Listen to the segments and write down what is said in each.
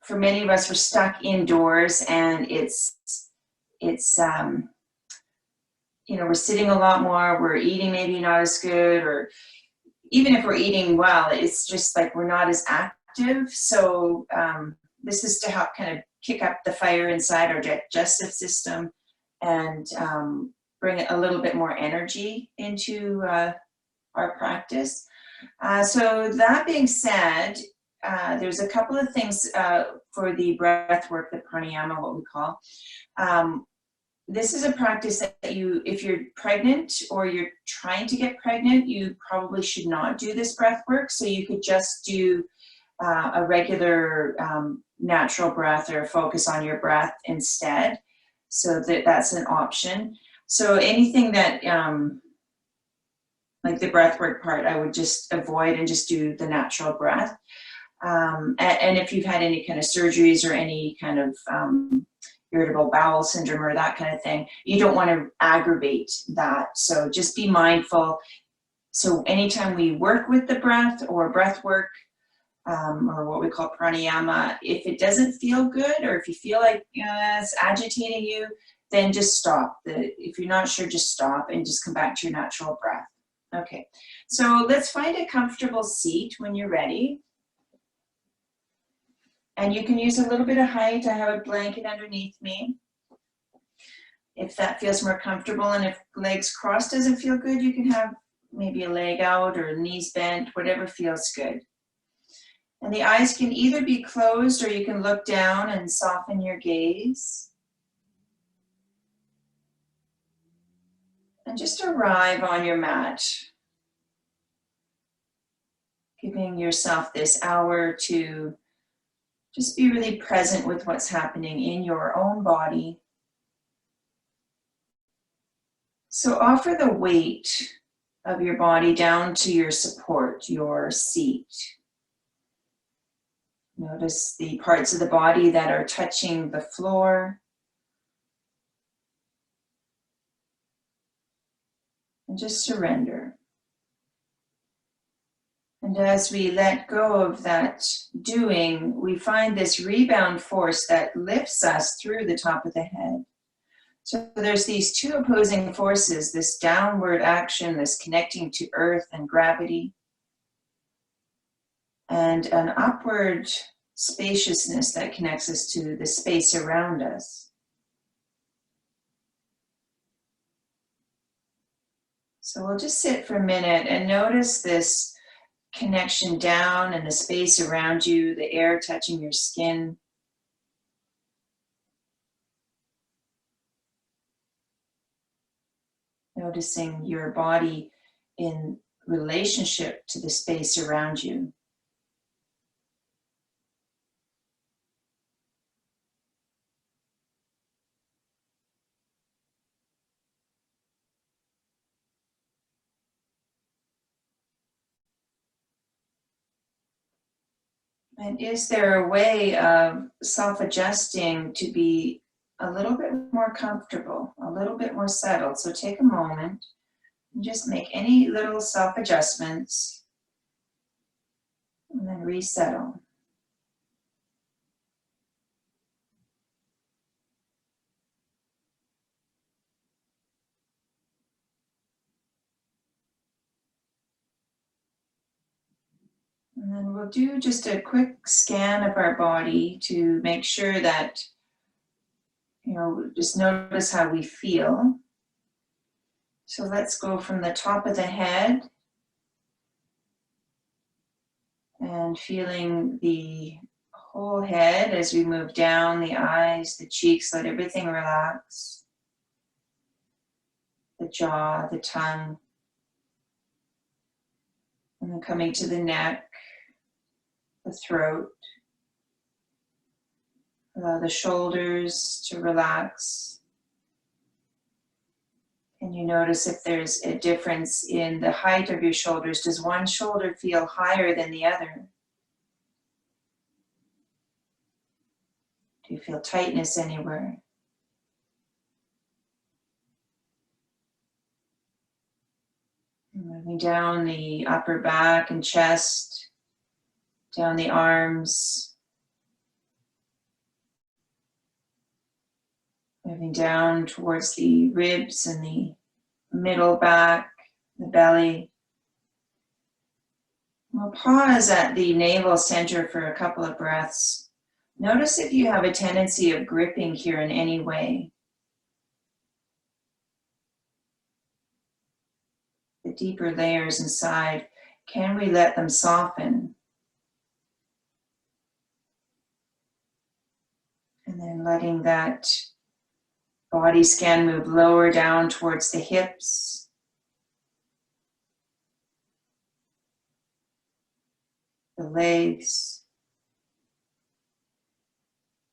for many of us, we're stuck indoors, and it's you know, we're sitting a lot more, we're eating maybe not as good, or even if we're eating well, it's just like we're not as active. So this is to help kind of kick up the fire inside our digestive system and bring a little bit more energy into our practice. So that being said, there's a couple of things for the breath work, the pranayama, what we call. This is a practice that if you're pregnant or you're trying to get pregnant, you probably should not do this breath work. So you could just do a regular natural breath or focus on your breath instead. So that's an option. So anything that, like the breath work part, I would just avoid and just do the natural breath. And if you've had any kind of surgeries or any kind of irritable bowel syndrome or that kind of thing, you don't want to aggravate that. So just be mindful. So anytime we work with the breath or breath work, or what we call pranayama, if it doesn't feel good, or if you feel like it's agitating you, then just stop. If you're not sure, just stop and just come back to your natural breath. Okay, so let's find a comfortable seat when you're ready. And you can use a little bit of height. I have a blanket underneath me, if that feels more comfortable. And if legs crossed doesn't feel good, you can have maybe a leg out or knees bent, whatever feels good. And the eyes can either be closed, or you can look down and soften your gaze. And just arrive on your mat, giving yourself this hour to just be really present with what's happening in your own body. So offer the weight of your body down to your support, your seat. Notice the parts of the body that are touching the floor. And just surrender. And as we let go of that doing, we find this rebound force that lifts us through the top of the head. So there's these two opposing forces, this downward action, this connecting to earth and gravity, and an upward spaciousness that connects us to the space around us. So we'll just sit for a minute and notice this connection down and the space around you, the air touching your skin. Noticing your body in relationship to the space around you. And is there a way of self-adjusting to be a little bit more comfortable, a little bit more settled? So take a moment and just make any little self-adjustments and then resettle. And then we'll do just a quick scan of our body to make sure that, just notice how we feel. So let's go from the top of the head and feeling the whole head as we move down, the eyes, the cheeks, let everything relax. The jaw, the tongue. And then coming to the neck, the throat. Allow the shoulders to relax. Can you notice if there's a difference in the height of your shoulders? Does one shoulder feel higher than the other? Do you feel tightness anywhere? Moving down the upper back and chest, down the arms, Moving down towards the ribs and the middle back, the belly. We'll pause at the navel center for a couple of breaths. Notice if you have a tendency of gripping here in any way. The deeper layers inside, can we let them soften? And then letting that body scan move lower down towards the hips. The legs.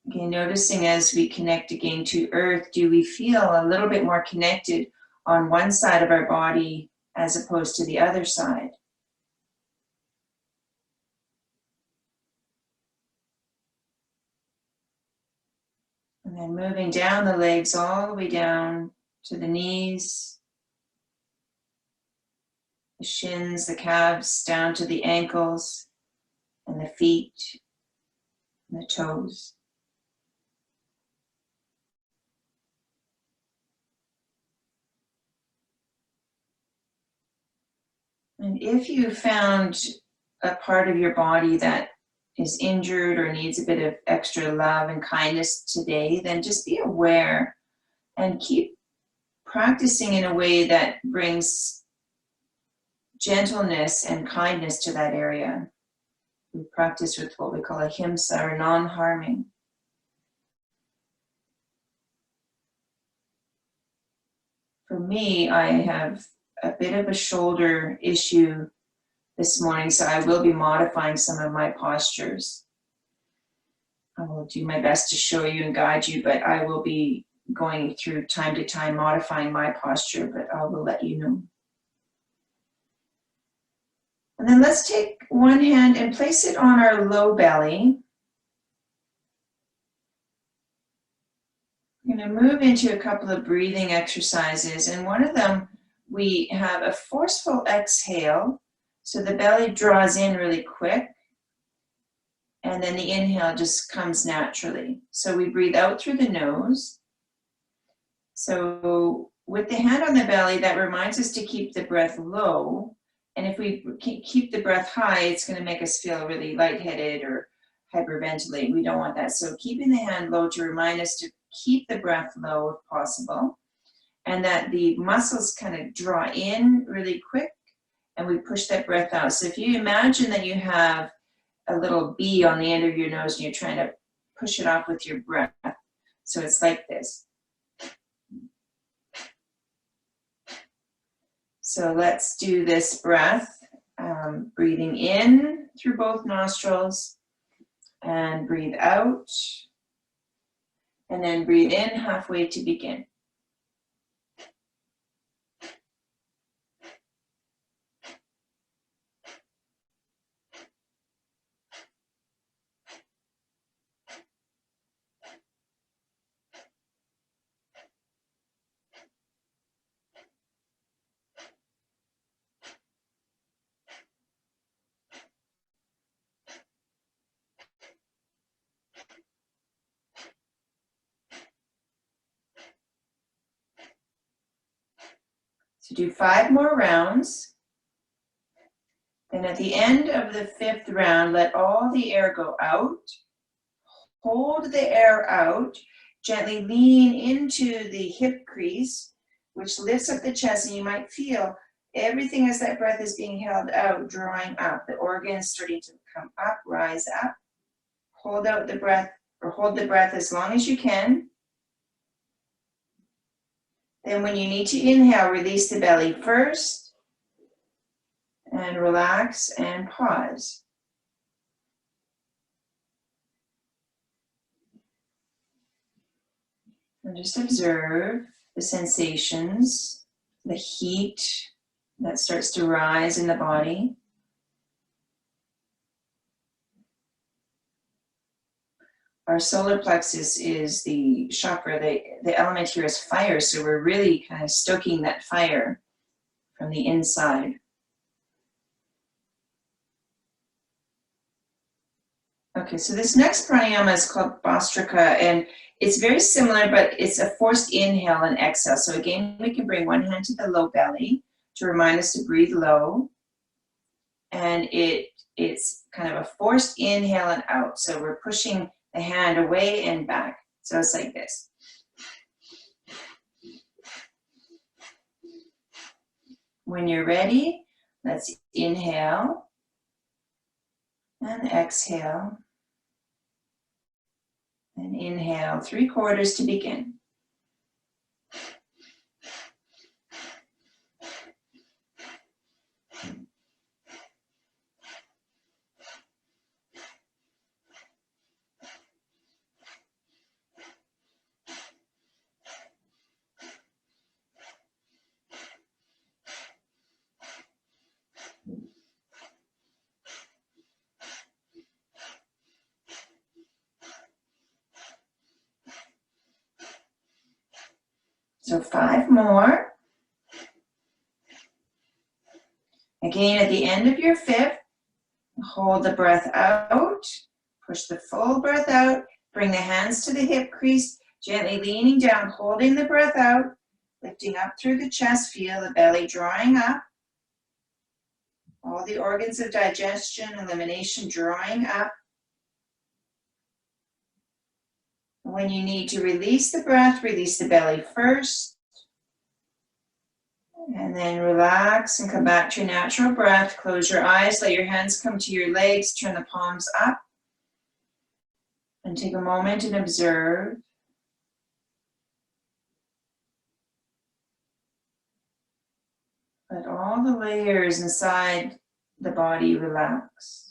Again, noticing as we connect again to earth, do we feel a little bit more connected on one side of our body as opposed to the other side? And then moving down the legs all the way down to the knees, the shins, the calves, down to the ankles and the feet and the toes. And if you found a part of your body that is injured or needs a bit of extra love and kindness today, then just be aware and keep practicing in a way that brings gentleness and kindness to that area. We practice with what we call ahimsa, or non-harming. For me, I have a bit of a shoulder issue this morning, so I will be modifying some of my postures. I will do my best to show you and guide you, but I will be going through time to time modifying my posture, but I will let you know. And then let's take one hand and place it on our low belly. I'm going to move into a couple of breathing exercises, and one of them, we have a forceful exhale, so the belly draws in really quick, and then the inhale just comes naturally. So we breathe out through the nose. So with the hand on the belly, that reminds us to keep the breath low, and if we keep the breath high, it's going to make us feel really lightheaded or hyperventilate. We don't want that. So keeping the hand low to remind us to keep the breath low if possible, and that the muscles kind of draw in really quick, and we push that breath out. So if you imagine that you have a little bee on the end of your nose and you're trying to push it off with your breath. So it's like this. So let's do this breath, breathing in through both nostrils and breathe out, and then breathe in halfway to begin. So do 5 more rounds. Then at the end of the 5th round, let all the air go out. Hold the air out. Gently lean into the hip crease, which lifts up the chest, and you might feel everything as that breath is being held out, drawing up. The organs starting to come up, rise up. Hold out the breath, or hold the breath as long as you can. Then when you need to inhale, release the belly first, and relax and pause. And just observe the sensations, the heat that starts to rise in the body. Our solar plexus is the chakra, the element here is fire, so we're really kind of stoking that fire from the inside. Okay, so this next pranayama is called Bhastrika, and it's very similar, but it's a forced inhale and exhale. So again, we can bring one hand to the low belly to remind us to breathe low. And it's kind of a forced inhale and out. So we're pushing the hand away and back. So it's like this. When you're ready, let's inhale and exhale. And inhale 3/4 to begin. So 5 more. Again, at the end of your 5th, hold the breath out, push the full breath out, bring the hands to the hip crease, gently leaning down, holding the breath out, lifting up through the chest, feel the belly drawing up, all the organs of digestion, elimination drawing up. When you need to release the breath, release the belly first. And then relax and come back to your natural breath. Close your eyes, let your hands come to your legs, turn the palms up. And take a moment and observe. Let all the layers inside the body relax.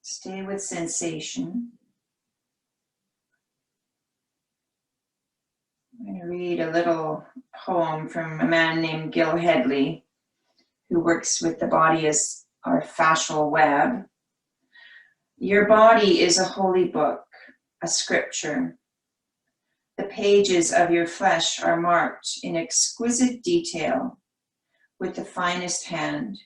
Stay with sensation. I'm going to read a little poem from a man named Gil Hedley, who works with the body as our fascial web. Your body is a holy book, a scripture. The pages of your flesh are marked in exquisite detail with the finest hand,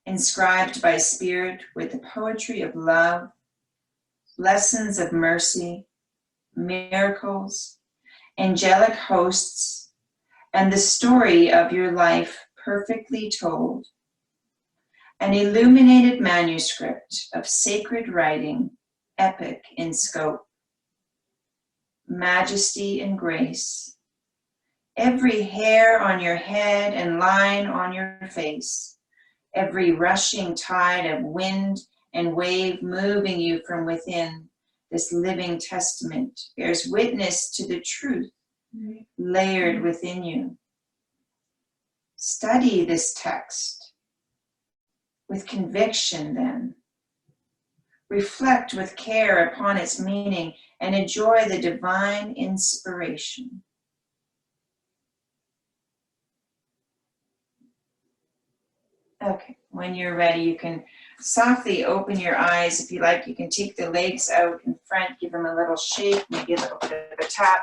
inscribed by spirit with the poetry of love, lessons of mercy, miracles, angelic hosts, and the story of your life perfectly told. An illuminated manuscript of sacred writing, epic in scope, majesty and grace. Every hair on your head and line on your face, every rushing tide of wind and wave moving you from within, this living testament bears witness to the truth layered within you. Study this text with conviction then. Reflect with care upon its meaning and enjoy the divine inspiration. Okay, when you're ready, you can softly open your eyes. If you like, you can take the legs out in front, give them a little shake, maybe a little bit of a tap,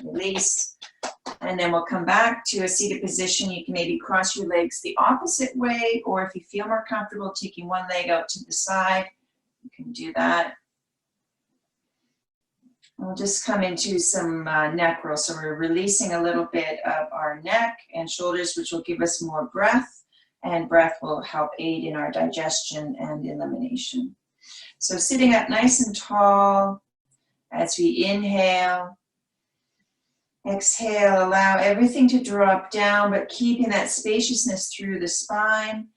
release, and then we'll come back to a seated position. You can maybe cross your legs the opposite way, or if you feel more comfortable taking one leg out to the side, you can do that. We'll just come into some neck roll. So we're releasing a little bit of our neck and shoulders, which will give us more breath, and breath will help aid in our digestion and elimination. So sitting up nice and tall as we inhale. Exhale, allow everything to drop down, but keeping that spaciousness through the spine.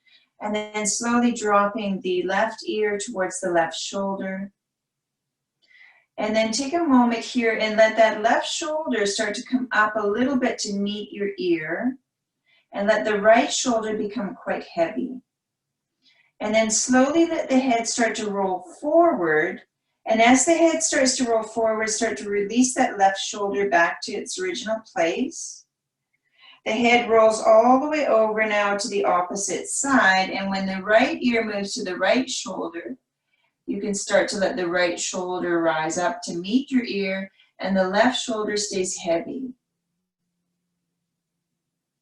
And then slowly dropping the left ear towards the left shoulder. And then take a moment here and let that left shoulder start to come up a little bit to meet your ear. And let the right shoulder become quite heavy. And then slowly let the head start to roll forward. And as the head starts to roll forward, start to release that left shoulder back to its original place. The head rolls all the way over now to the opposite side. And when the right ear moves to the right shoulder, you can start to let the right shoulder rise up to meet your ear. and the left shoulder stays heavy.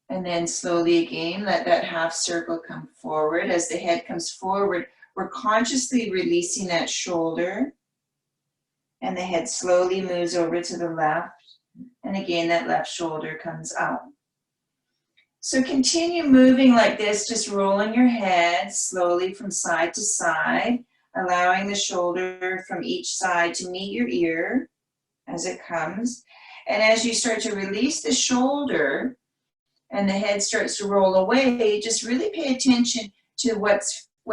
And then slowly again, let that half circle come forward. As the head comes forward, we're consciously releasing that shoulder, and the head slowly moves over to the left. And again, that left shoulder comes up. So continue moving like this, just rolling your head slowly from side to side, allowing the shoulder from each side to meet your ear as it comes. And as you start to release the shoulder and the head starts to roll away, just really pay attention to what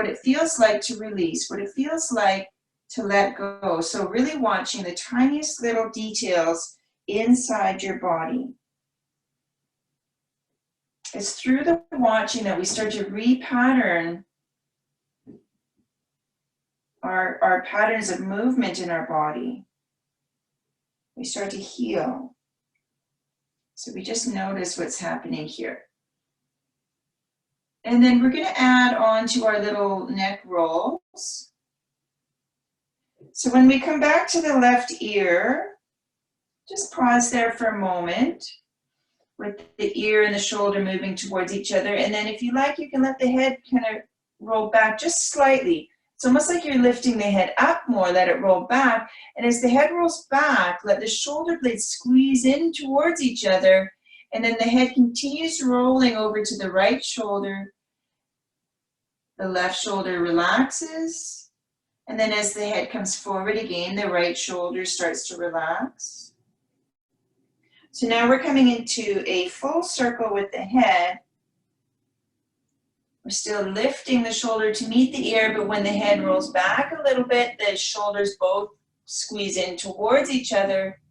it feels like to release, what it feels like to let go. So really watching the tiniest little details inside your body. It's through the watching that we start to repattern our patterns of movement in our body. We start to heal. So we just notice what's happening here. And then we're going to add on to our little neck rolls. So when we come back to the left ear, just pause there for a moment with the ear and the shoulder moving towards each other. And then if you like, you can let the head kind of roll back just slightly. It's almost like you're lifting the head up more, let it roll back. And as the head rolls back, let the shoulder blades squeeze in towards each other. And then the head continues rolling over to the right shoulder. The left shoulder relaxes. And then as the head comes forward again, the right shoulder starts to relax. So now we're coming into a full circle with the head. We're still lifting the shoulder to meet the ear, but when the head rolls back a little bit, the shoulders both squeeze in towards each other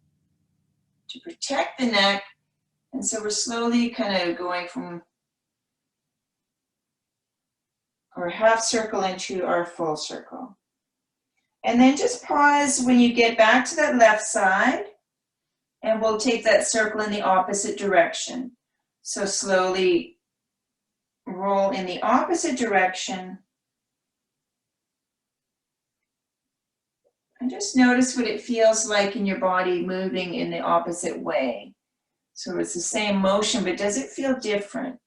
to protect the neck. And so we're slowly kind of going from our half circle into our full circle. And then just pause when you get back to that left side, and we'll take that circle in the opposite direction. So slowly roll in the opposite direction. And just notice what it feels like in your body moving in the opposite way. So it's the same motion, but does it feel different?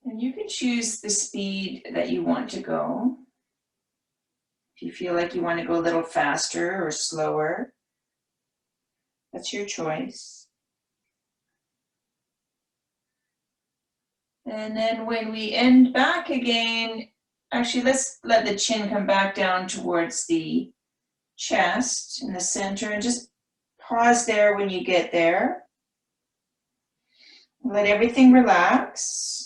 And you can choose the speed that you want to go. If you feel like you want to go a little faster or slower, that's your choice. And then when we end back again, actually let's let the chin come back down towards the chest in the center, and just pause there when you get there. Let everything relax.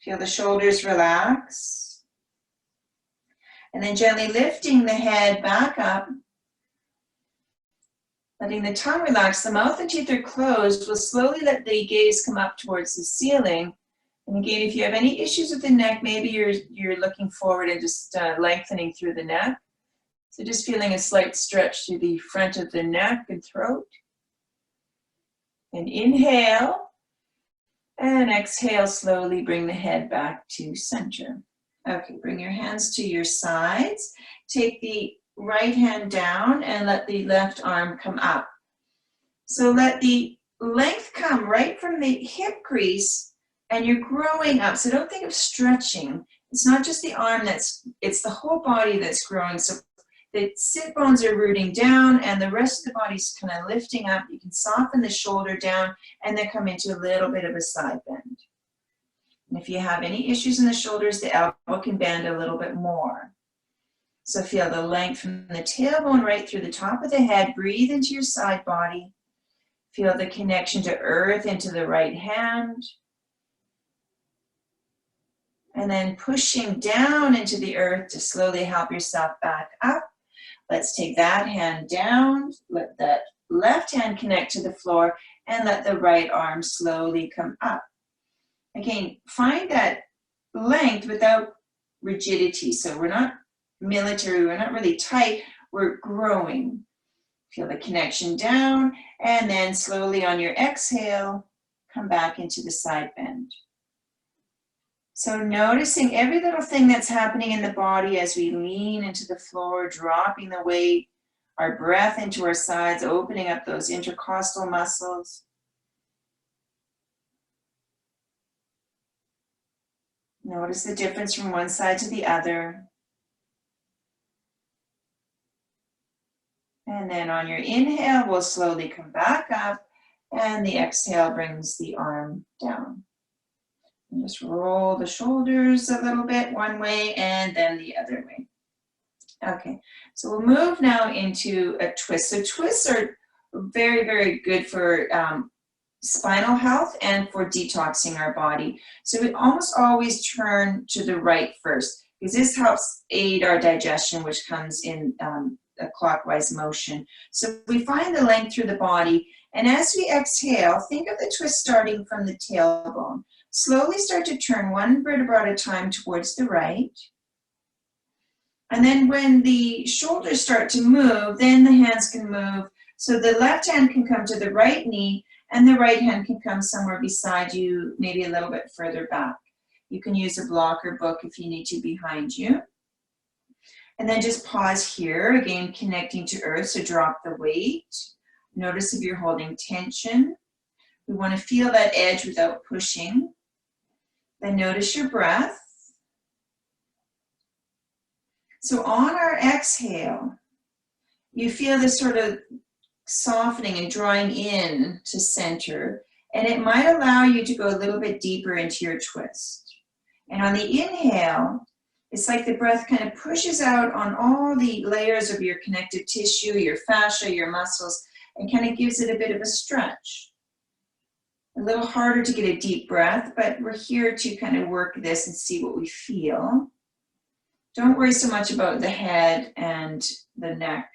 Feel the shoulders relax. And then gently lifting the head back up. Letting the tongue relax. The mouth and teeth are closed. We'll slowly let the gaze come up towards the ceiling. And again, if you have any issues with the neck, maybe you're looking forward and just lengthening through the neck. So just feeling a slight stretch through the front of the neck and throat. And inhale. And exhale, slowly bring the head back to center. Okay, bring your hands to your sides. Take the right hand down and let the left arm come up. So let the length come right from the hip crease, and you're growing up. So don't think of stretching. It's not just the arm, it's the whole body that's growing. So the sit bones are rooting down and the rest of the body's kind of lifting up. You can soften the shoulder down and then come into a little bit of a side bend. And if you have any issues in the shoulders, the elbow can bend a little bit more. So feel the length from the tailbone right through the top of the head. Breathe into your side body. Feel the connection to earth into the right hand. And then pushing down into the earth to slowly help yourself back up. Let's take that hand down, let that left hand connect to the floor, and let the right arm slowly come up. Again, find that length without rigidity. So we're not military, we're not really tight, we're growing. Feel the connection down, and then slowly on your exhale, come back into the side bend. So noticing every little thing that's happening in the body as we lean into the floor, dropping the weight, our breath into our sides, opening up those intercostal muscles. Notice the difference from one side to the other. And then on your inhale, we'll slowly come back up, and the exhale brings the arm down. And just roll the shoulders a little bit one way and then the other way. Okay, so we'll move now into a twist. So twists are very, very good for spinal health and for detoxing our body. So we almost always turn to the right first, because this helps aid our digestion, which comes in a clockwise motion. So we find the length through the body, and as we exhale, think of the twist starting from the tailbone. Slowly start to turn one vertebra at a time towards the right. And then when the shoulders start to move, then the hands can move. So the left hand can come to the right knee, and the right hand can come somewhere beside you, maybe a little bit further back. You can use a block or book if you need to behind you. And then just pause here, again connecting to earth, so drop the weight. Notice if you're holding tension. We want to feel that edge without pushing. Then notice your breath. So on our exhale, you feel this sort of softening and drawing in to center, and it might allow you to go a little bit deeper into your twist. And on the inhale, it's like the breath kind of pushes out on all the layers of your connective tissue, your fascia, your muscles, and kind of gives it a bit of a stretch. A little harder to get a deep breath, but we're here to kind of work this and see what we feel. Don't worry so much about the head and the neck,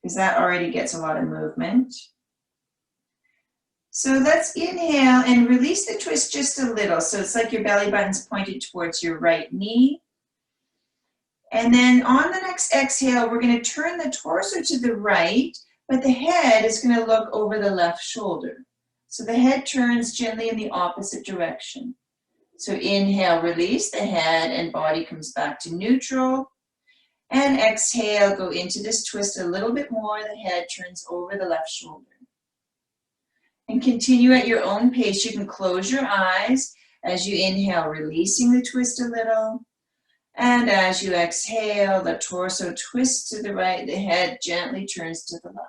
because that already gets a lot of movement. So let's inhale and release the twist just a little. So it's like your belly button's pointed towards your right knee. And then on the next exhale, we're going to turn the torso to the right, but the head is going to look over the left shoulder. So the head turns gently in the opposite direction. So inhale, release, the head and body comes back to neutral. And exhale, go into this twist a little bit more. The head turns over the left shoulder. And continue at your own pace. You can close your eyes as you inhale, releasing the twist a little. And as you exhale, the torso twists to the right, the head gently turns to the left.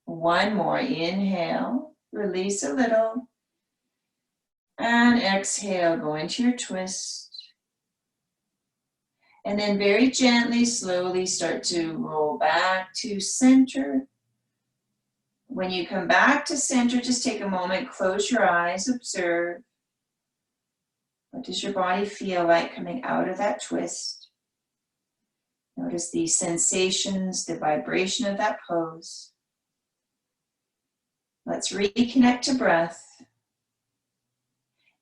One more, inhale, release a little. And exhale, go into your twist. And then very gently, slowly start to roll back to center. When you come back to center, just take a moment, close your eyes, observe. What does your body feel like coming out of that twist? Notice the sensations, the vibration of that pose. Let's reconnect to breath.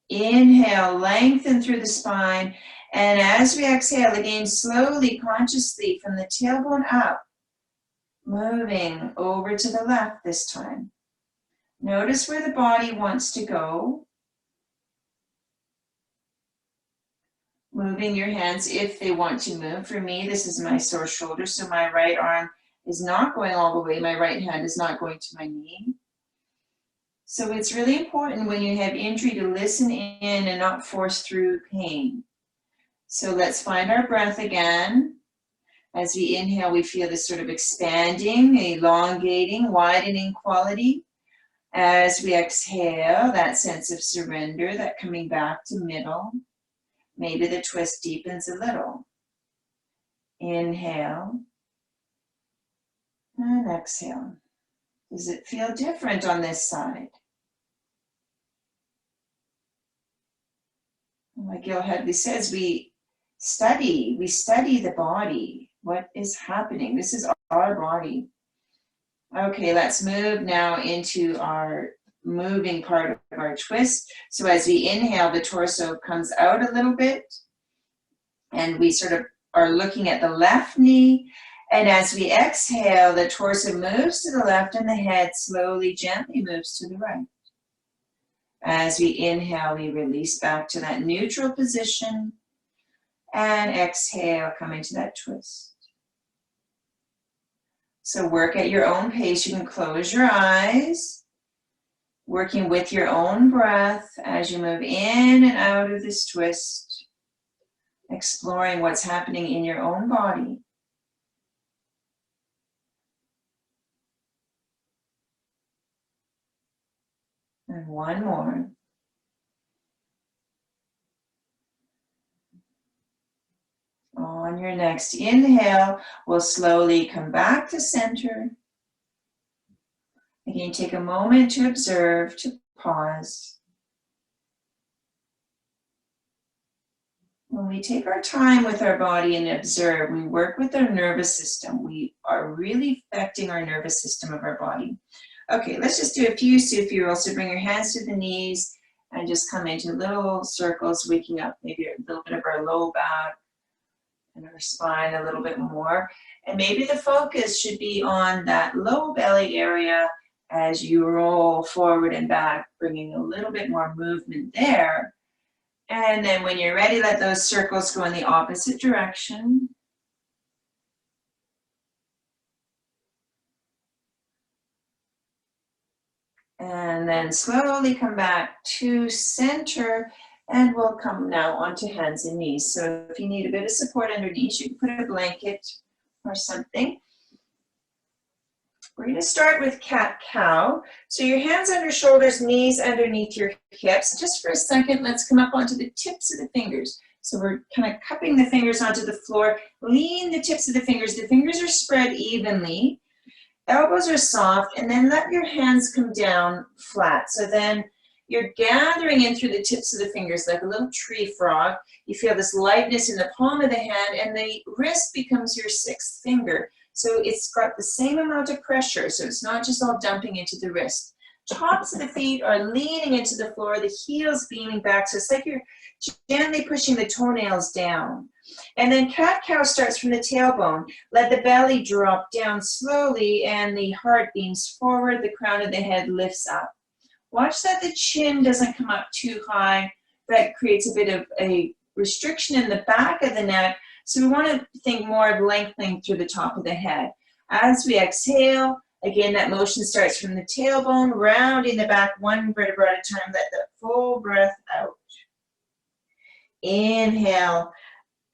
Inhale, lengthen through the spine. And as we exhale, again, slowly, consciously, from the tailbone up, moving over to the left this time. Notice where the body wants to go. Moving your hands if they want to move. For me, this is my sore shoulder, so my right arm is not going all the way. My right hand is not going to my knee. So it's really important when you have injury to listen in and not force through pain. So let's find our breath again. As we inhale, we feel this sort of expanding, elongating, widening quality. As we exhale, that sense of surrender, that coming back to middle. Maybe the twist deepens a little. Inhale and exhale. Does it feel different on this side? Like Gil Hadley says, we study the body. What is happening? This is our body. Okay, let's move now into our moving part of our twist. So as we inhale, the torso comes out a little bit, and we sort of are looking at the left knee. And as we exhale, the torso moves to the left and the head slowly, gently moves to the right. As we inhale, we release back to that neutral position. And exhale, come into that twist. So work at your own pace. You can close your eyes, working with your own breath as you move in and out of this twist, exploring what's happening in your own body. And one more. On your next inhale, we'll slowly come back to center. Again, take a moment to observe, to pause. When we take our time with our body and observe, we work with our nervous system. We are really affecting our nervous system of our body. Okay, let's just do a few Sufi rolls. So bring your hands to the knees and just come into little circles, waking up maybe a little bit of our low back and our spine a little bit more. And maybe the focus should be on that low belly area as you roll forward and back, bringing a little bit more movement there. And then when you're ready, let those circles go in the opposite direction. And then slowly come back to center, and we'll come now onto hands and knees. So if you need a bit of support underneath, you can put a blanket or something. We're going to start with cat-cow. So your hands under shoulders, knees underneath your hips. Just for a second, let's come up onto the tips of the fingers. So we're kind of cupping the fingers onto the floor. Lean the tips of the fingers. The fingers are spread evenly. Elbows are soft, and then let your hands come down flat. So then you're gathering in through the tips of the fingers like a little tree frog. You feel this lightness in the palm of the hand, and the wrist becomes your sixth finger. So it's got the same amount of pressure, so it's not just all dumping into the wrist. Tops of the feet are leaning into the floor, the heels beaming back, so it's like you're gently pushing the toenails down. And then cat-cow starts from the tailbone. Let the belly drop down slowly, and the heart beams forward, the crown of the head lifts up. Watch that the chin doesn't come up too high. That creates a bit of a restriction in the back of the neck. So we want to think more of lengthening through the top of the head. As we exhale, again, that motion starts from the tailbone, rounding the back one vertebra at a time. Let that full breath out. Inhale.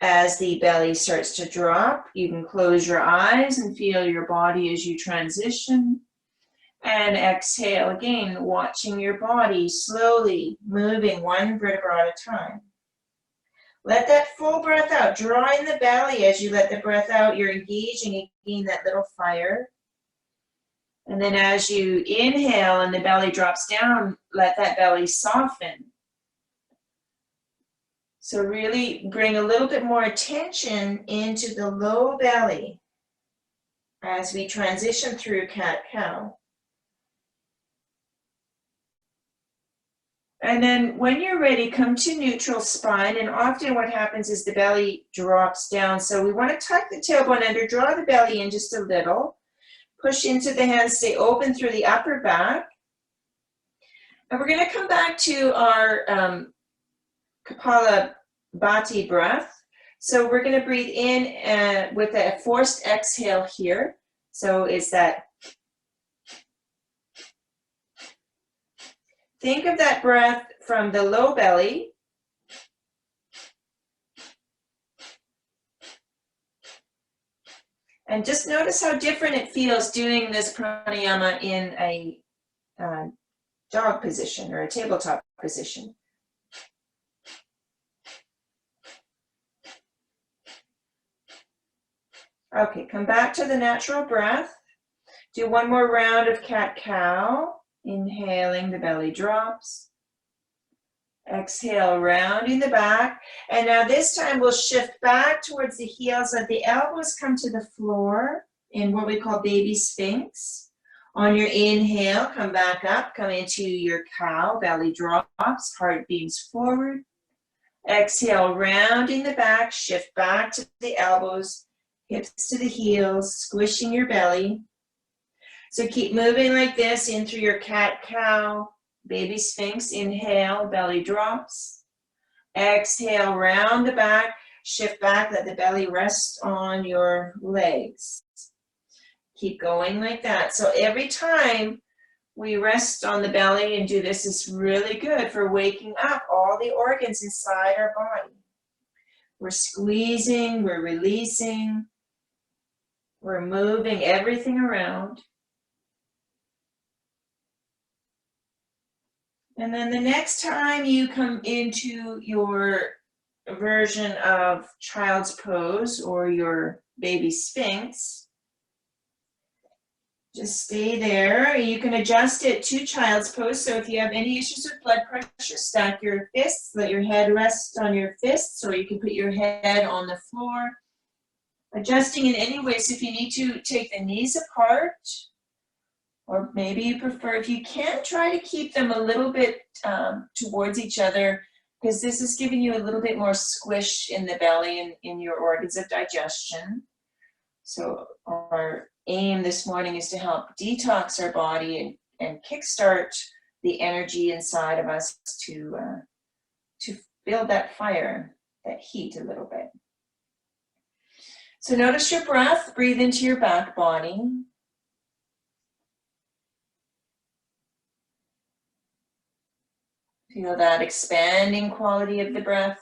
As the belly starts to drop, you can close your eyes and feel your body as you transition. And exhale again, watching your body slowly moving one vertebra at a time. Let that full breath out. Draw in the belly as you let the breath out. You're engaging again that little fire. And then as you inhale and the belly drops down, let that belly soften. So really bring a little bit more attention into the low belly as we transition through cat-cow. And then when you're ready, come to neutral spine. And often what happens is the belly drops down. So we want to tuck the tailbone under, draw the belly in just a little. Push into the hands, stay open through the upper back. And we're going to come back to our Kapalabhati breath. So we're going to breathe in with a forced exhale here. So it's that. Think of that breath from the low belly. And just notice how different it feels doing this pranayama in a dog position or a tabletop position. Okay, come back to the natural breath. Do one more round of cat-cow. Inhaling, the belly drops. Exhale, rounding the back. And now this time we'll shift back towards the heels. Let the elbows come to the floor in what we call baby sphinx. On your inhale, come back up, come into your cow. Belly drops, heart beams forward. Exhale, rounding the back, shift back to the elbows. hips to the heels, squishing your belly. So keep moving like this in through your cat-cow, baby sphinx. Inhale, belly drops. Exhale, round the back, shift back, let the belly rest on your legs. Keep going like that. So every time we rest on the belly and do this is really good for waking up all the organs inside our body. We're squeezing, we're releasing, we're moving everything around. And then the next time you come into your version of child's pose or your baby sphinx, just stay there. You can adjust it to child's pose. So if you have any issues with blood pressure, stack your fists, let your head rest on your fists, or you can put your head on the floor. Adjusting in any way. So if you need to take the knees apart, or maybe you prefer, if you can, try to keep them a little bit towards each other, because this is giving you a little bit more squish in the belly and in your organs of digestion. So our aim this morning is to help detox our body and kickstart the energy inside of us to build that fire, that heat a little bit. So notice your breath, breathe into your back body. Feel that expanding quality of the breath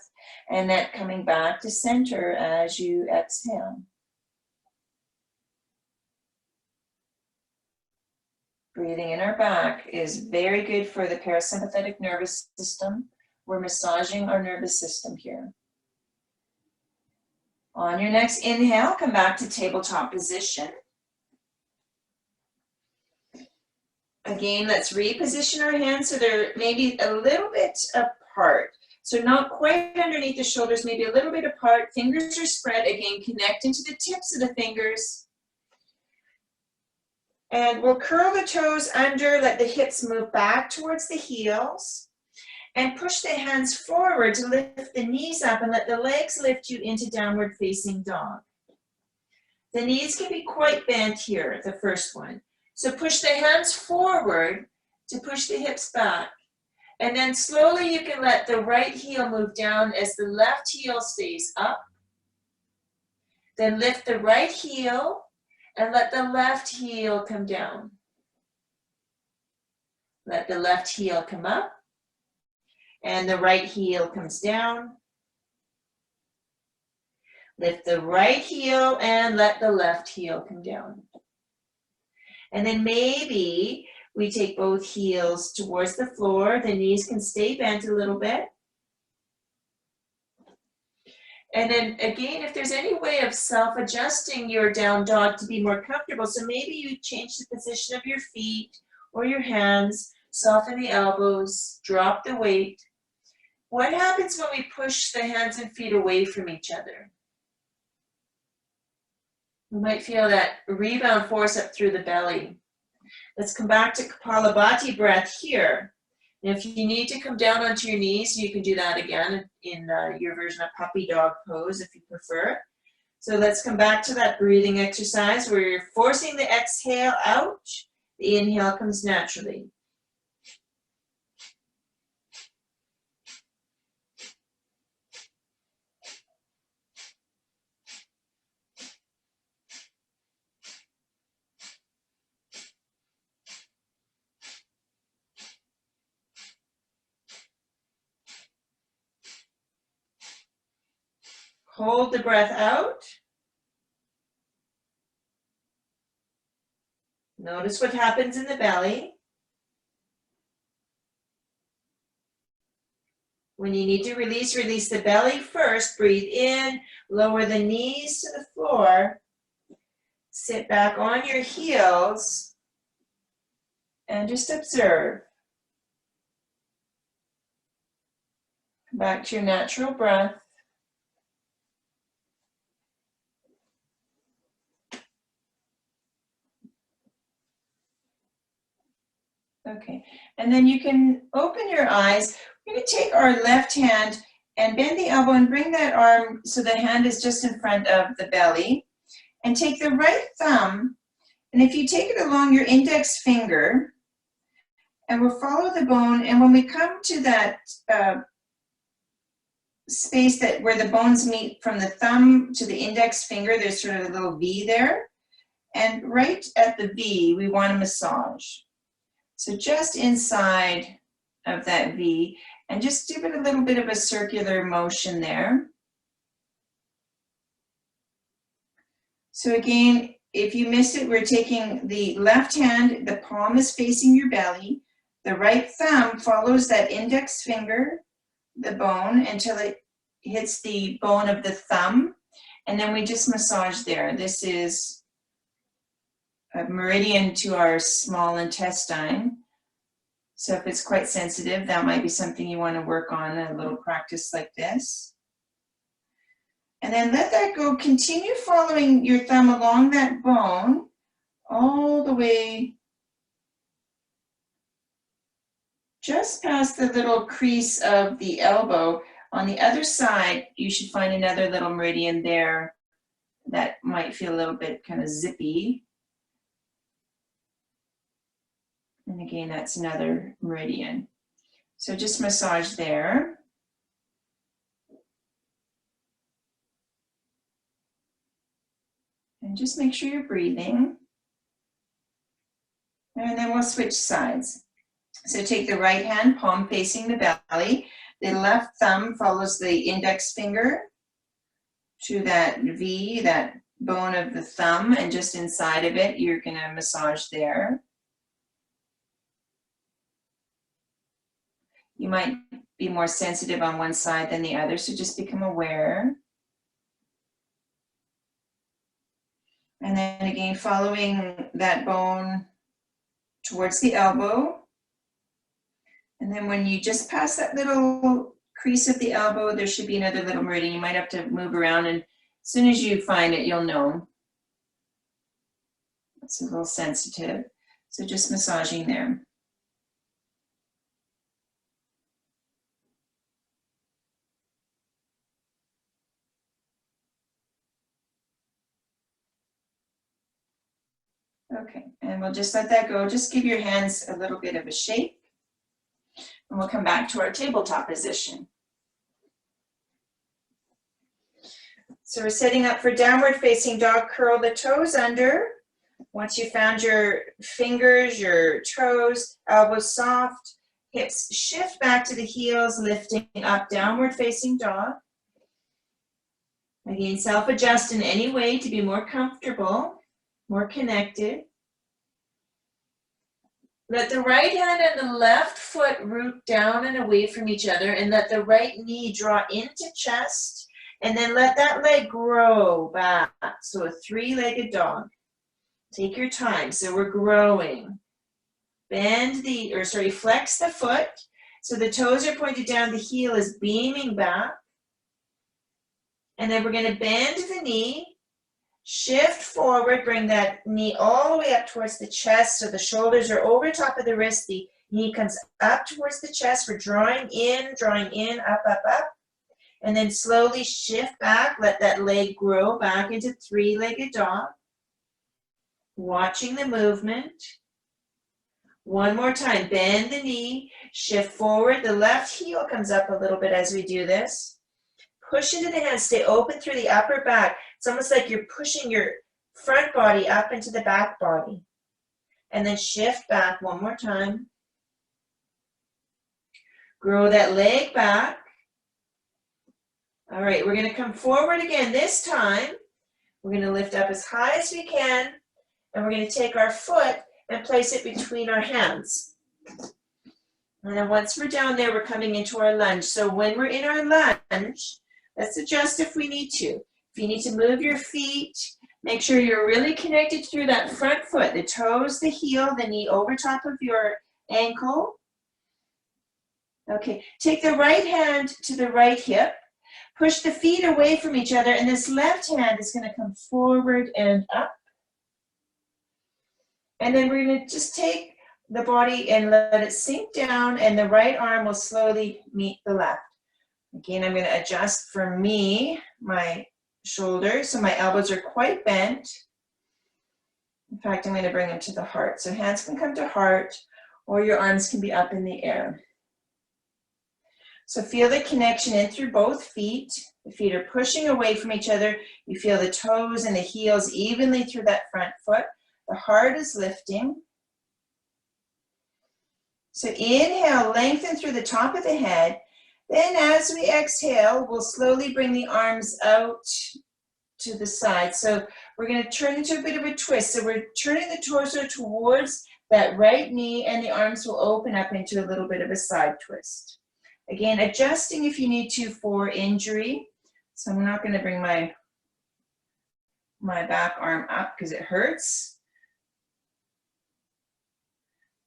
and that coming back to center as you exhale. Breathing in our back is very good for the parasympathetic nervous system. We're massaging our nervous system here. On your next inhale, come back to tabletop position. Again, let's reposition our hands so they're maybe a little bit apart. So not quite underneath the shoulders, maybe a little bit apart. Fingers are spread. Again, connect into the tips of the fingers. And we'll curl the toes under, let the hips move back towards the heels. And push the hands forward to lift the knees up and let the legs lift you into downward facing dog. The knees can be quite bent here, the first one. So push the hands forward to push the hips back. And then slowly you can let the right heel move down as the left heel stays up. Then lift the right heel and let the left heel come down. Let the left heel come up. And the right heel comes down. Lift the right heel and let the left heel come down. And then maybe we take both heels towards the floor. The knees can stay bent a little bit. And then again, if there's any way of self-adjusting your down dog to be more comfortable, so maybe you change the position of your feet or your hands, soften the elbows, drop the weight. What happens when we push the hands and feet away from each other? We might feel that rebound force up through the belly. Let's come back to Kapalabhati breath here. And if you need to come down onto your knees, you can do that again in your version of puppy dog pose if you prefer. So let's come back to that breathing exercise where you're forcing the exhale out. The inhale comes naturally. Hold the breath out. Notice what happens in the belly. When you need to release, release the belly first. Breathe in, lower the knees to the floor. Sit back on your heels and just observe. Come back to your natural breath. Okay, and then you can open your eyes. We're going to take our left hand and bend the elbow and bring that arm so the hand is just in front of the belly. And take the right thumb, and if you take it along your index finger, and we'll follow the bone, and when we come to that space that where the bones meet from the thumb to the index finger, there's sort of a little V there. And right at the V, we want to massage. So just inside of that V, and just give it a little bit of a circular motion there. So again, if you missed it, we're taking the left hand, the palm is facing your belly. The right thumb follows that index finger, the bone, until it hits the bone of the thumb. And then we just massage there. This is a meridian to our small intestine. So if it's quite sensitive, that might be something you want to work on, a little practice like this. And then let that go. Continue following your thumb along that bone all the way just past the little crease of the elbow. On the other side, you should find another little meridian there that might feel a little bit kind of zippy. And again, that's another meridian. So just massage there. And just make sure you're breathing. And then we'll switch sides. So take the right hand, palm facing the belly. The left thumb follows the index finger to that V, that bone of the thumb, and just inside of it, you're going to massage there. You might be more sensitive on one side than the other, so just become aware. And then again, following that bone towards the elbow. And then when you just pass that little crease of the elbow, there should be another little meridian. You might have to move around, and as soon as you find it, you'll know. It's a little sensitive. So just massaging there. Okay, and we'll just let that go. Just give your hands a little bit of a shake. And we'll come back to our tabletop position. So we're setting up for downward facing dog. Curl the toes under. Once you found your fingers, your toes, elbows soft, hips shift back to the heels, lifting up, downward facing dog. Again, self-adjust in any way to be more comfortable, more connected. Let the right hand and the left foot root down and away from each other, and let the right knee draw into chest, and then let that leg grow back. So a three-legged dog. Take your time. So we're growing. Flex the foot. So the toes are pointed down, the heel is beaming back. And then we're going to bend the knee. Shift forward, bring that knee all the way up towards the chest so the shoulders are over top of the wrist. The knee comes up towards the chest. We're drawing in, up, up, up. And then slowly shift back. Let that leg grow back into three-legged dog. Watching the movement. One more time. Bend the knee. Shift forward. The left heel comes up a little bit as we do this. Push into the hands. Stay open through the upper back. It's almost like you're pushing your front body up into the back body. And then shift back one more time. Grow that leg back. All right, we're going to come forward again. This time, we're going to lift up as high as we can. And we're going to take our foot and place it between our hands. And then once we're down there, we're coming into our lunge. So when we're in our lunge, let's adjust if we need to. If you need to move your feet, make sure you're really connected through that front foot, the toes, the heel, the knee over top of your ankle. Okay, take the right hand to the right hip. Push the feet away from each other, and this left hand is going to come forward and up. And then we're going to just take the body and let it sink down, and the right arm will slowly meet the left. Again, I'm going to adjust for me, my shoulder. So my elbows are quite bent. In fact, I'm going to bring them to the heart. So hands can come to heart, or your arms can be up in the air. So feel the connection in through both feet. The feet are pushing away from each other. You feel the toes and the heels evenly through that front foot. The heart is lifting. So inhale, lengthen through the top of the head. Then as we exhale, we'll slowly bring the arms out to the side. So we're going to turn into a bit of a twist. So we're turning the torso towards that right knee, and the arms will open up into a little bit of a side twist. Again, adjusting if you need to for injury. So I'm not going to bring my back arm up because it hurts.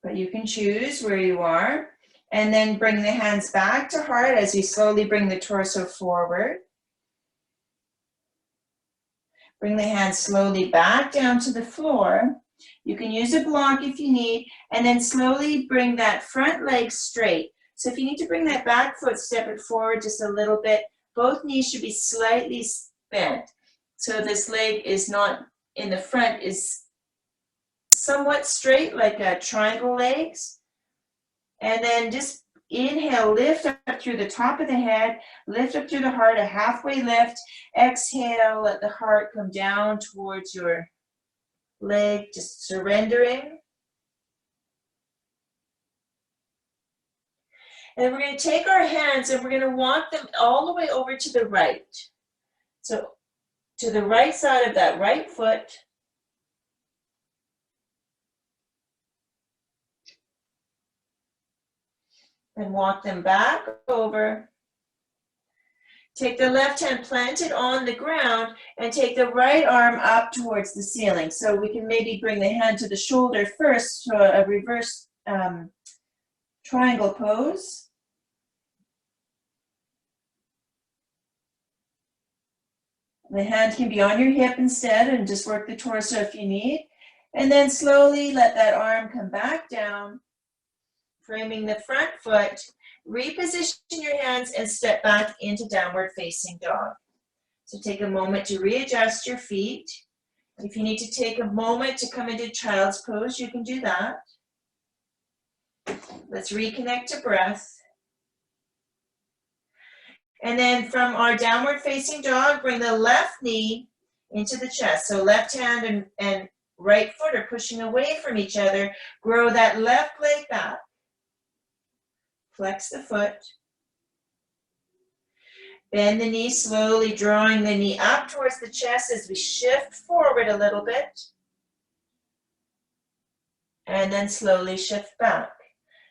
But you can choose where you are. And then bring the hands back to heart as you slowly bring the torso forward. Bring the hands slowly back down to the floor. You can use a block if you need, and then slowly bring that front leg straight. So if you need to bring that back foot, step it forward just a little bit. Both knees should be slightly bent. So this leg is not in the front, is somewhat straight, like a triangle legs. And then just inhale, lift up through the top of the head, lift up through the heart, a halfway lift. Exhale, let the heart come down towards your leg, just surrendering. And we're going to take our hands and we're going to walk them all the way over to the right. So to the right side of that right foot. And walk them back over. Take the left hand, plant it on the ground, and take the right arm up towards the ceiling. So we can maybe bring the hand to the shoulder first, so a reverse triangle pose. The hand can be on your hip instead, and just work the torso if you need. And then slowly let that arm come back down, framing the front foot. Reposition your hands and step back into downward facing dog. So take a moment to readjust your feet. If you need to take a moment to come into child's pose, you can do that. Let's reconnect to breath. And then from our downward facing dog, bring the left knee into the chest. So left hand and right foot are pushing away from each other. Grow that left leg back. Flex the foot. Bend the knee slowly, drawing the knee up towards the chest as we shift forward a little bit. And then slowly shift back.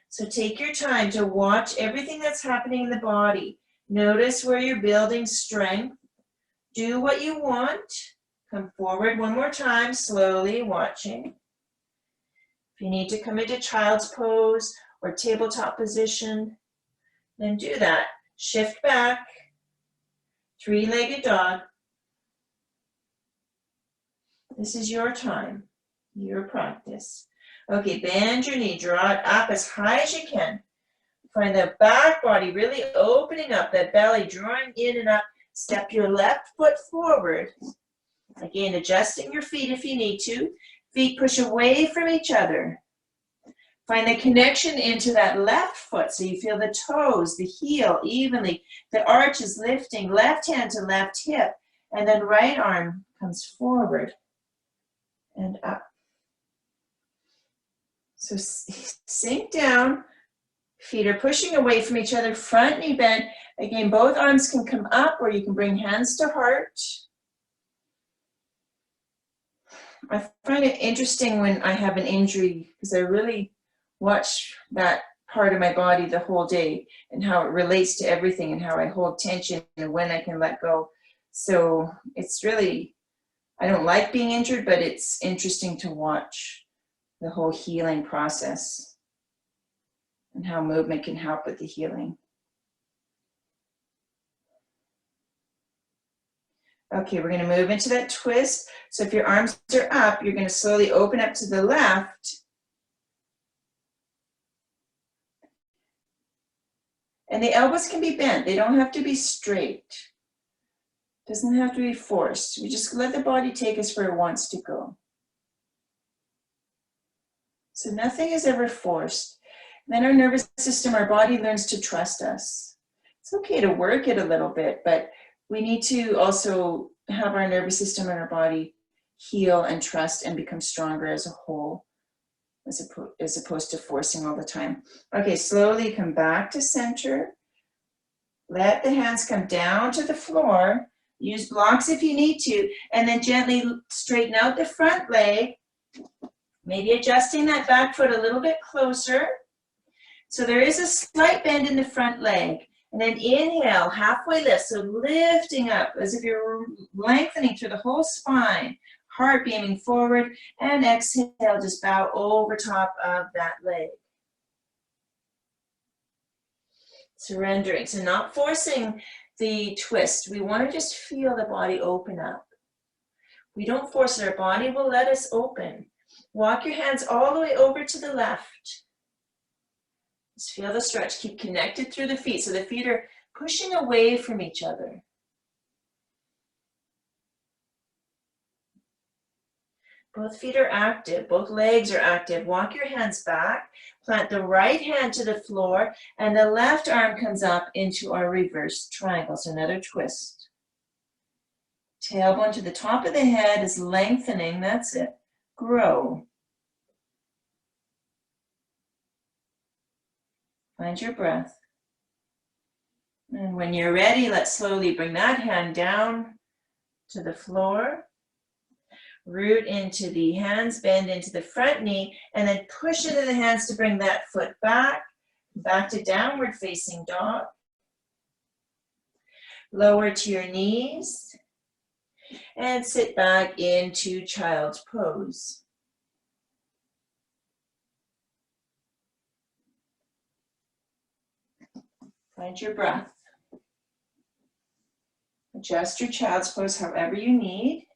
So take your time to watch everything that's happening in the body. Notice where you're building strength. Do what you want. Come forward one more time, slowly watching. If you need to come into child's pose or tabletop position, then do that. Shift back, three-legged dog. This is your time, your practice. Okay, bend your knee, draw it up as high as you can. Find the back body really opening up, that belly drawing in and up. Step your left foot forward. Again, adjusting your feet if you need to. Feet push away from each other. Find the connection into that left foot so you feel the toes, the heel evenly. The arch is lifting, left hand to left hip, and then right arm comes forward and up. So sink down. Feet are pushing away from each other, front knee bent. Again, both arms can come up, or you can bring hands to heart. I find it interesting when I have an injury because I really watch that part of my body the whole day and how it relates to everything and how I hold tension and when I can let go. So it's really, I don't like being injured, but it's interesting to watch the whole healing process and how movement can help with the healing. Okay, we're going to move into that twist. So if your arms are up, you're going to slowly open up to the left. And the elbows can be bent. They don't have to be straight. Doesn't have to be forced. We just let the body take us where it wants to go. So nothing is ever forced. Then our nervous system, our body learns to trust us. It's okay to work it a little bit, but we need to also have our nervous system and our body heal and trust and become stronger as a whole, as opposed to forcing all the time. Okay, slowly come back to center. Let the hands come down to the floor. Use blocks if you need to, and then gently straighten out the front leg. Maybe adjusting that back foot a little bit closer. So there is a slight bend in the front leg. And then inhale, halfway lift. So lifting up as if you're lengthening through the whole spine. Heart beaming forward. And exhale, just bow over top of that leg. Surrendering. So not forcing the twist. We want to just feel the body open up. We don't force it. Our body will let us open. Walk your hands all the way over to the left. Just feel the stretch. Keep connected through the feet. So the feet are pushing away from each other. Both feet are active. Both legs are active. Walk your hands back. Plant the right hand to the floor. And the left arm comes up into our reverse triangle. So another twist. Tailbone to the top of the head is lengthening. That's it. Grow. Find your breath. And when you're ready, let's slowly bring that hand down to the floor. Root into the hands, bend into the front knee, and then push into the hands to bring that foot back. Back to downward facing dog. Lower to your knees. And sit back into child's pose. Find your breath. Adjust your child's pose however you need.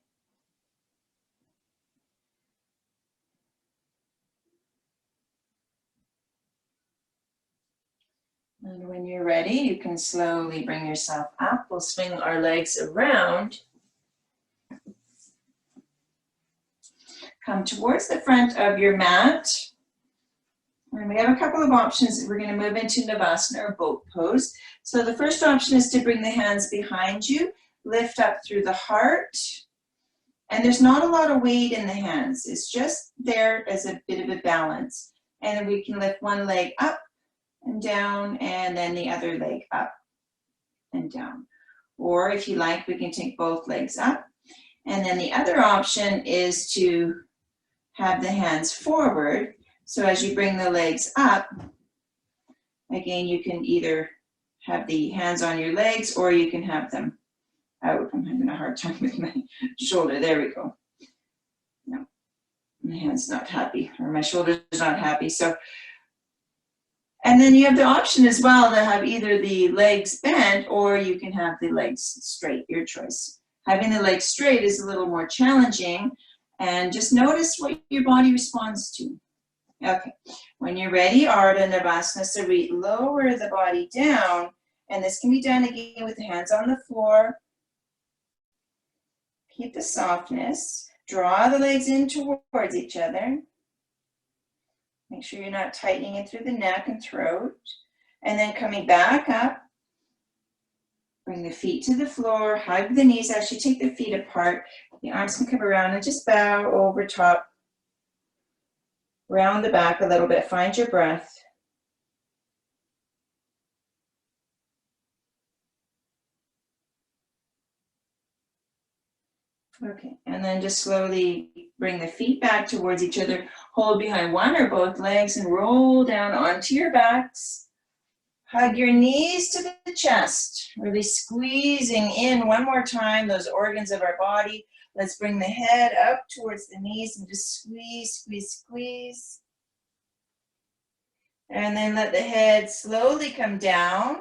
And when you're ready, you can slowly bring yourself up. We'll swing our legs around. Come towards the front of your mat. And we have a couple of options. We're going to move into Navasana or boat pose. So the first option is to bring the hands behind you, lift up through the heart. And there's not a lot of weight in the hands. It's just there as a bit of a balance. And then we can lift one leg up and down, and then the other leg up and down. Or if you like, we can take both legs up. And then the other option is to have the hands forward. So as you bring the legs up, again, you can either have the hands on your legs or you can have them out. I'm having a hard time with my shoulder. There we go. No, my hand's not happy, or my shoulder's not happy. So, and then you have the option as well to have either the legs bent or you can have the legs straight, your choice. Having the legs straight is a little more challenging, and just notice what your body responds to. Okay, when you're ready, Ardha Navasana, so we lower the body down, and this can be done again with the hands on the floor. Keep the softness. Draw the legs in towards each other. Make sure you're not tightening it through the neck and throat. And then coming back up, bring the feet to the floor, hug the knees. Actually, take the feet apart. The arms can come around and just bow over top. Round the back a little bit. Find your breath. Okay, and then just slowly bring the feet back towards each other. Hold behind one or both legs and roll down onto your backs. Hug your knees to the chest. Really squeezing in one more time those organs of our body. Let's bring the head up towards the knees and just squeeze, squeeze, squeeze. And then let the head slowly come down.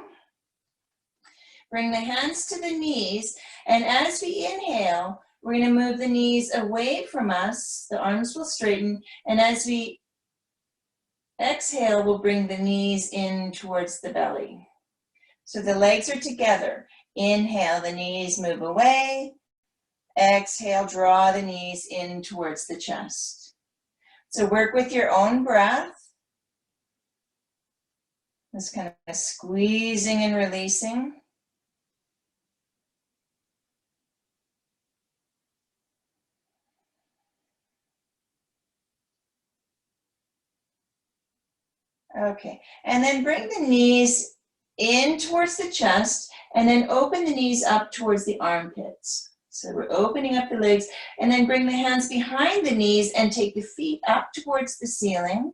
Bring the hands to the knees. And as we inhale, we're going to move the knees away from us. The arms will straighten. And as we exhale, we'll bring the knees in towards the belly. So the legs are together. Inhale, the knees move away. Exhale, draw the knees in towards the chest. So work with your own breath. Just kind of squeezing and releasing. Okay, and then bring the knees in towards the chest and then open the knees up towards the armpits. So we're opening up the legs and then bring the hands behind the knees and take the feet up towards the ceiling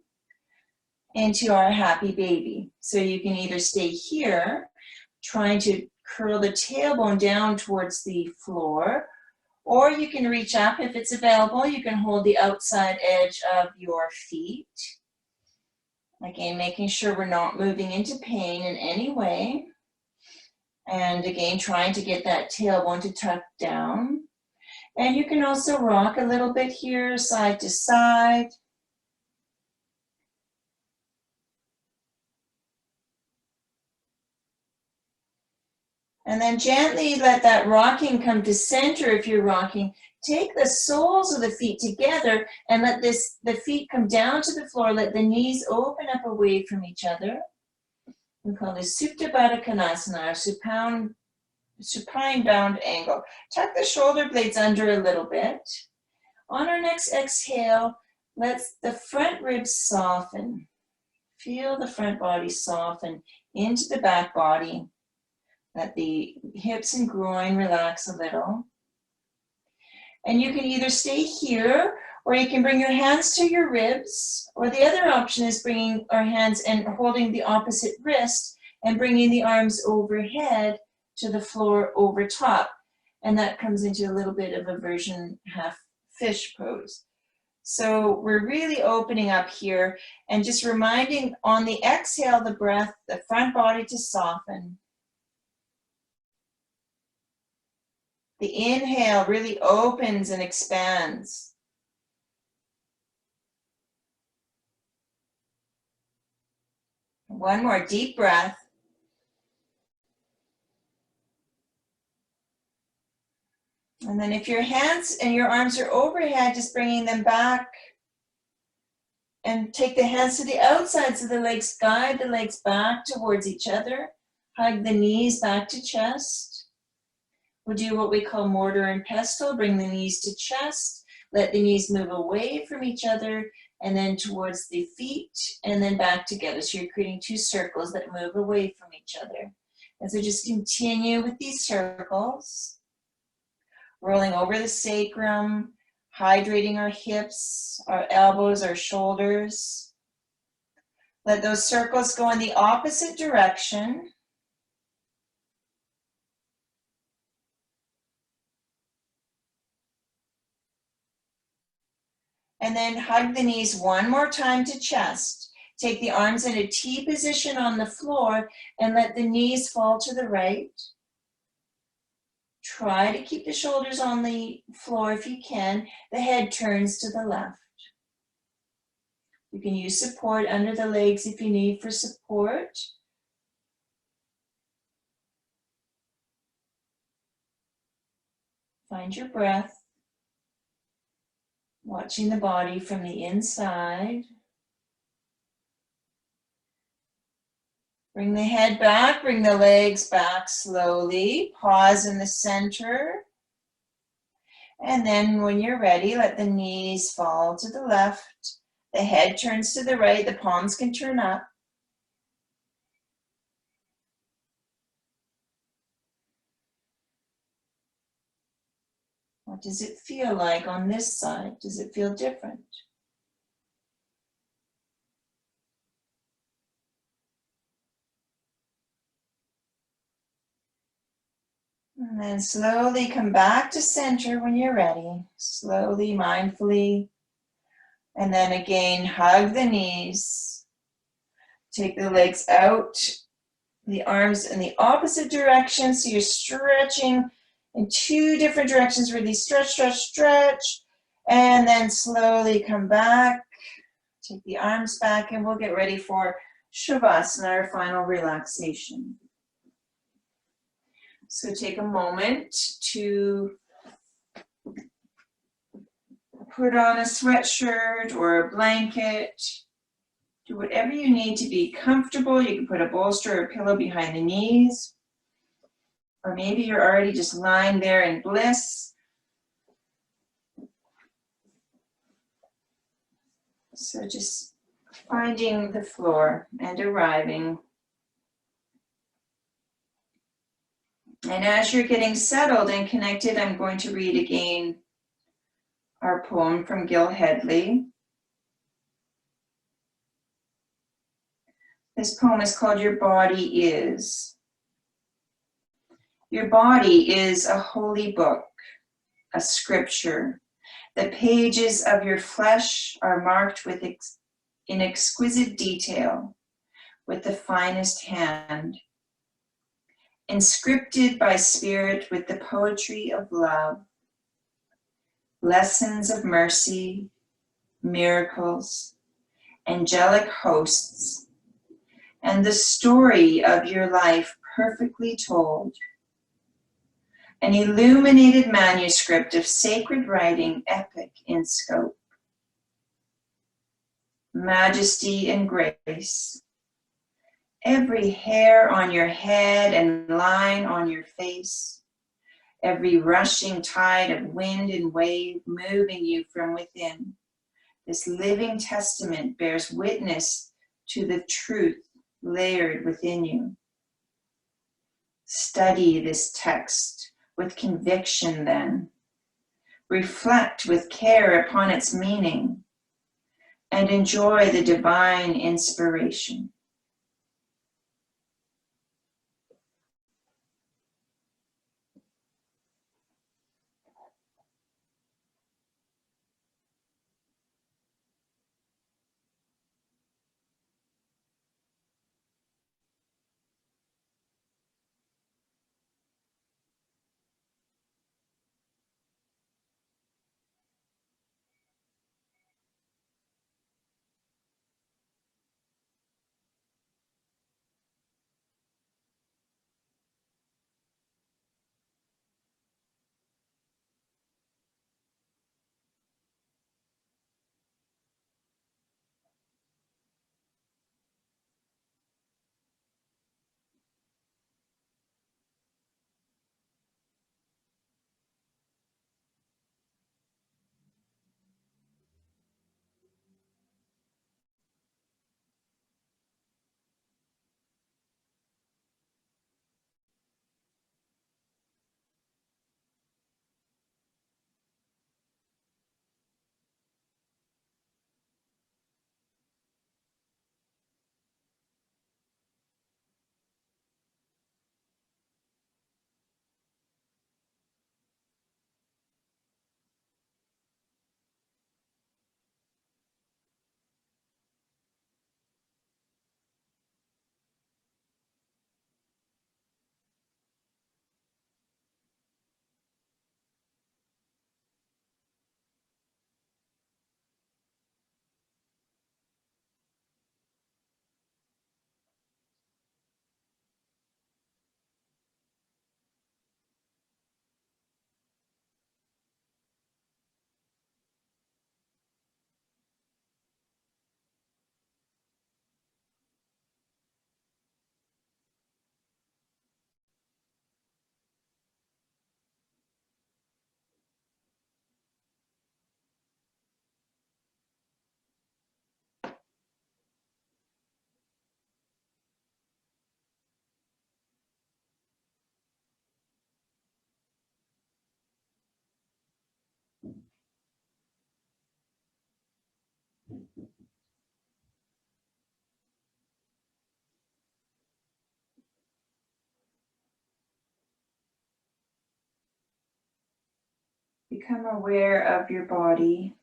into our happy baby. So you can either stay here, trying to curl the tailbone down towards the floor, or you can reach up if it's available. You can hold the outside edge of your feet. Again, making sure we're not moving into pain in any way. And again, trying to get that tailbone to tuck down. And you can also rock a little bit here, side to side. And then gently let that rocking come to center if you're rocking. Take the soles of the feet together and let the feet come down to the floor. Let the knees open up away from each other. We call this Supta Baddha Konasana, supine bound angle. Tuck the shoulder blades under a little bit. On our next exhale, let the front ribs soften. Feel the front body soften into the back body. Let the hips and groin relax a little. And you can either stay here, or you can bring your hands to your ribs, or the other option is bringing our hands and holding the opposite wrist and bringing the arms overhead to the floor over top. And that comes into a little bit of a version half fish pose. So we're really opening up here and just reminding on the exhale, the breath, the front body to soften. The inhale really opens and expands. One more deep breath. And then if your hands and your arms are overhead, just bringing them back. And take the hands to the outsides of the legs, guide the legs back towards each other. Hug the knees back to chest. We'll do what we call mortar and pestle. Bring the knees to chest. Let the knees move away from each other and then towards the feet and then back together. So you're creating two circles that move away from each other. And so just continue with these circles. Rolling over the sacrum, hydrating our hips, our elbows, our shoulders. Let those circles go in the opposite direction. And then hug the knees one more time to chest. Take the arms in a T position on the floor and let the knees fall to the right. Try to keep the shoulders on the floor if you can. The head turns to the left. You can use support under the legs if you need for support. Find your breath. Watching the body from the inside. Bring the head back, bring the legs back slowly. Pause in the center. And then when you're ready, let the knees fall to the left. The head turns to the right, the palms can turn up. What does it feel like on this side? Does it feel different? And then slowly come back to center when you're ready. Slowly, mindfully. And then again, hug the knees. Take the legs out, the arms in the opposite direction. So you're stretching in two different directions. Really stretch, stretch, stretch. And then slowly come back. Take the arms back and we'll get ready for Shavasana, our final relaxation. So take a moment to put on a sweatshirt or a blanket. Do whatever you need to be comfortable. You can put a bolster or a pillow behind the knees. Or maybe you're already just lying there in bliss. So just finding the floor and arriving. And as you're getting settled and connected, I'm going to read again our poem from Gil Hedley. This poem is called Your Body Is. Your body is a holy book, a scripture. The pages of your flesh are marked with in exquisite detail, with the finest hand. Inscripted by spirit with the poetry of love, lessons of mercy, miracles, angelic hosts, and the story of your life perfectly told. An illuminated manuscript of sacred writing, epic in scope, majesty and grace. Every hair on your head and line on your face, every rushing tide of wind and wave moving you from within. This living testament bears witness to the truth layered within you. Study this text with conviction then. Reflect with care upon its meaning and enjoy the divine inspiration. Become aware of your body.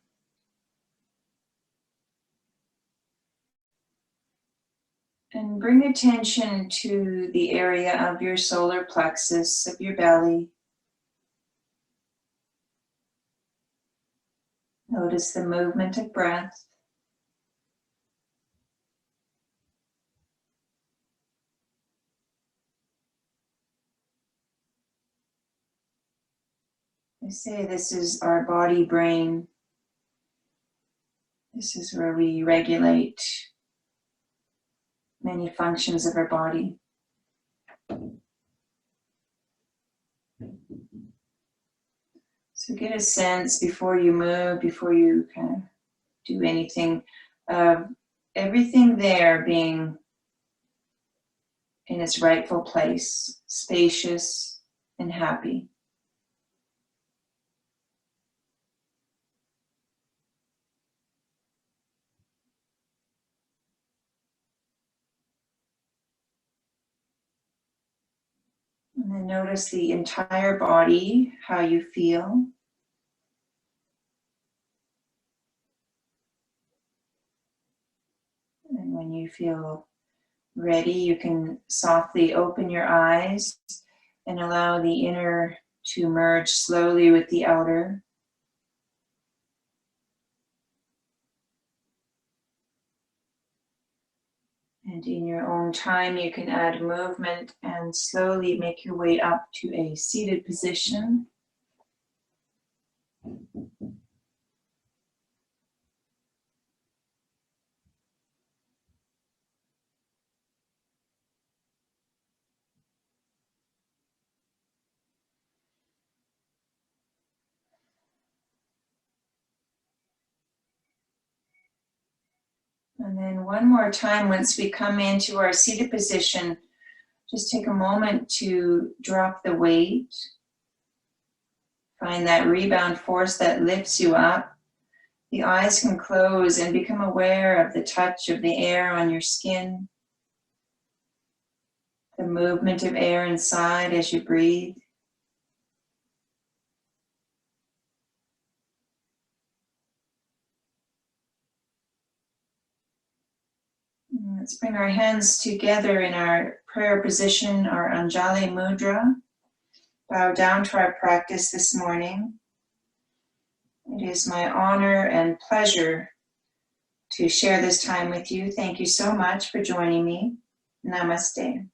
And bring attention to the area of your solar plexus, of your belly. Notice the movement of breath. I say this is our body brain. This is where we regulate many functions of our body. So get a sense before you move, before you kind of do anything, of everything there being in its rightful place, spacious and happy. And then notice the entire body, how you feel. And when you feel ready, you can softly open your eyes and allow the inner to merge slowly with the outer. And in your own time, you can add movement and slowly make your way up to a seated position. And then one more time, once we come into our seated position, just take a moment to drop the weight. Find that rebound force that lifts you up. The eyes can close and become aware of the touch of the air on your skin, the movement of air inside as you breathe. Let's bring our hands together in our prayer position, our Anjali Mudra. Bow down to our practice this morning. It is my honor and pleasure to share this time with you. Thank you so much for joining me. Namaste.